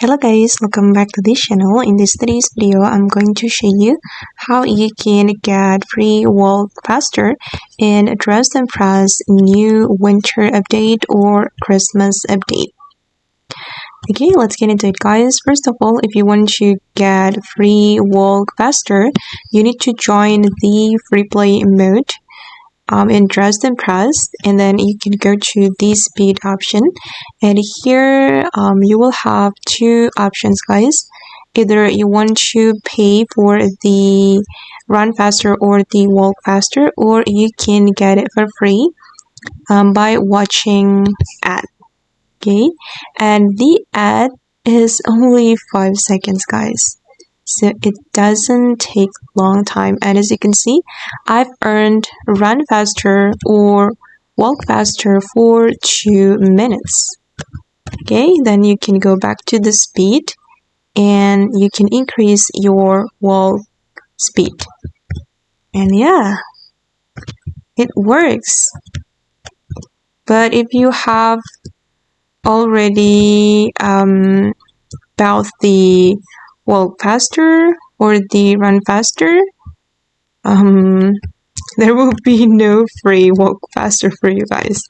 Hello guys, welcome back to this channel. In today's video, I'm going to show you how you can get free walk faster in Dress and Press new winter update or Christmas update. Okay, let's get into it guys. First of all, if you want to get free walk faster, you need to join the free play mode in Dress and Press, and then you can go to the speed option, and here you will have two options guys. Either you want to pay for the run faster or the walk faster, or you can get it for free by watching ad. Okay, and the ad is only 5 seconds guys, so it doesn't take long time, and as you can see, I've earned run faster or walk faster for 2 minutes. Okay, then you can go back to the speed and you can increase your walk speed, and yeah, it works. But if you have already about the walk faster or the run faster, there will be no free walk faster for you guys.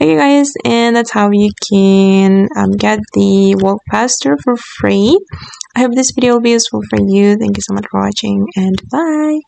Okay guys, and that's how you can get the walk faster for free. I hope this video will be useful for you. Thank you so much for watching, and bye.